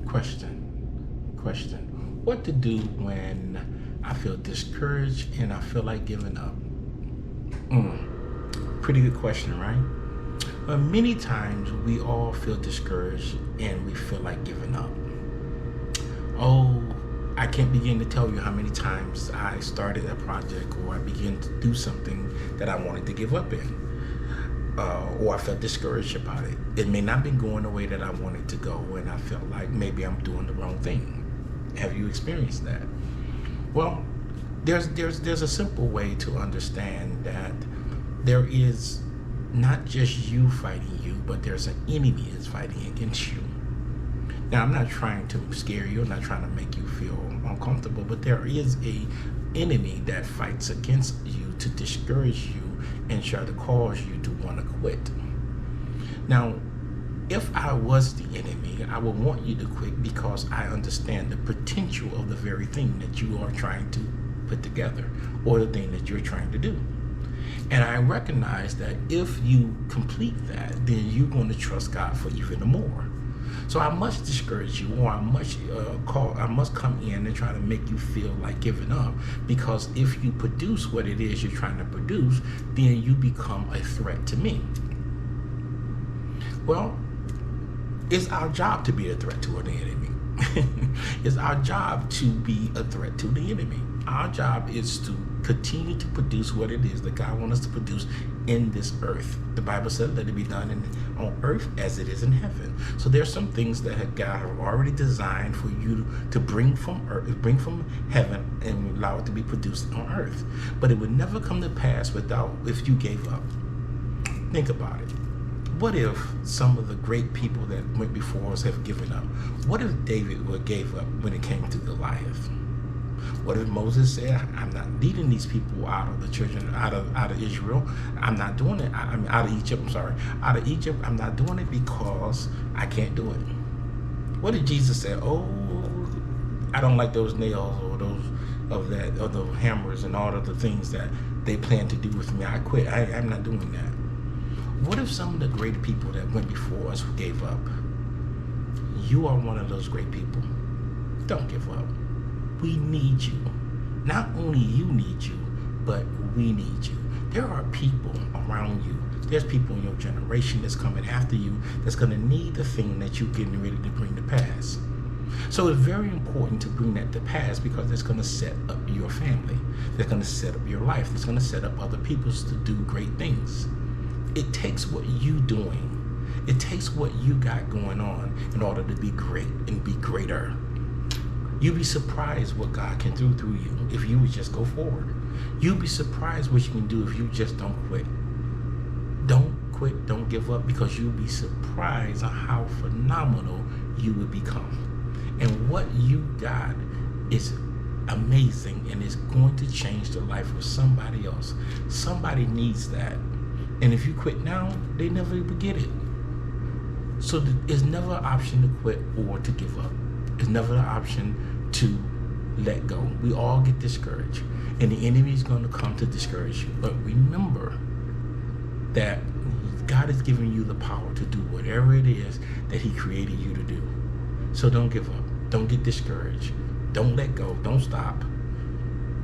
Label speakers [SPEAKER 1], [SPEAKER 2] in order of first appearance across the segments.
[SPEAKER 1] Question. What to do when I feel discouraged and I feel like giving up? Pretty good question, right? But many times we all feel discouraged and we feel like giving up. Oh, I can't begin to tell you how many times I started a project or I began to do something that I wanted to give up in. Or I felt discouraged about it. It may not be going the way that I wanted to go, and I felt like maybe I'm doing the wrong thing. Have you experienced that? Well, there's a simple way to understand that there is not just you fighting you, but there's an enemy that's fighting against you. Now, I'm not trying to scare you. I'm not trying to make you feel uncomfortable, but there is a enemy that fights against you to discourage you and try to cause you to want to quit. Now, if I was the enemy, I would want you to quit because I understand the potential of the very thing that you are trying to put together or the thing that you're trying to do. And I recognize that if you complete that, then you're going to trust God for even more. So I must discourage you, or I must come in and try to make you feel like giving up, because if you produce what it is you're trying to produce, then you become a threat to me. Well, it's our job to be a threat to the enemy. It's our job to be a threat to the enemy. Our job is to continue to produce what it is that God wants us to produce in this earth. The Bible said, let it be done on earth as it is in heaven. So there's some things that God have already designed for you to bring from earth, bring from heaven, and allow it to be produced on earth. But it would never come to pass if you gave up. Think about it. What if some of the great people that went before us have given up? What if David gave up when it came to Goliath? What if Moses said, I'm not leading these people out of the children, out of Israel. I'm not doing it. I'm out of Egypt. I'm sorry. Out of Egypt, I'm not doing it because I can't do it. What if Jesus said, oh, I don't like those nails or the hammers and all of the things that they plan to do with me. I quit. I'm not doing that. What if some of the great people that went before us gave up? You are one of those great people. Don't give up. We need you. Not only you need you, but we need you. There are people around you. There's people in your generation that's coming after you that's going to need the thing that you're getting ready to bring to pass. So it's very important to bring that to pass, because it's going to set up your family. It's going to set up your life. It's going to set up other people to do great things. It takes what you doing. It takes what you got going on in order to be great and be greater. You'd be surprised what God can do through you if you would just go forward. You'd be surprised what you can do if you just don't quit. Don't quit, don't give up, because you'll be surprised on how phenomenal you will become. And what you got is amazing, and it's going to change the life of somebody else. Somebody needs that. And if you quit now, they never will get it. So it's never an option to quit or to give up. It's never an option to let go. We all get discouraged, and the enemy is going to come to discourage you. But remember that God has given you the power to do whatever it is that He created you to do. So don't give up. Don't get discouraged. Don't let go. Don't stop.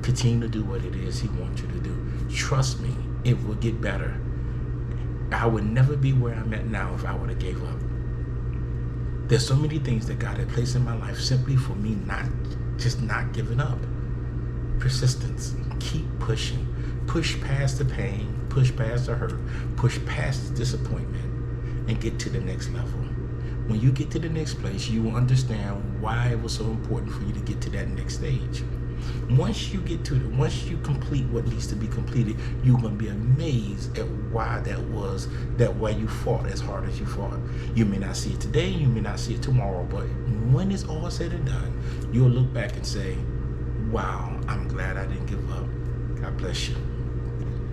[SPEAKER 1] Continue to do what it is He wants you to do. Trust me, it will get better. I would never be where I'm at now if I would have gave up. There's so many things that God had placed in my life simply for me not giving up. Persistence. Keep pushing. Push past the pain. Push past the hurt. Push past the disappointment, and get to the next level. When you get to the next place, you will understand why it was so important for you to get to that next stage. Once you complete what needs to be completed, you're going to be amazed at why why you fought as hard as you fought. You may not see it today, you may not see it tomorrow, but when it's all said and done, you'll look back and say, wow, I'm glad I didn't give up. God bless you.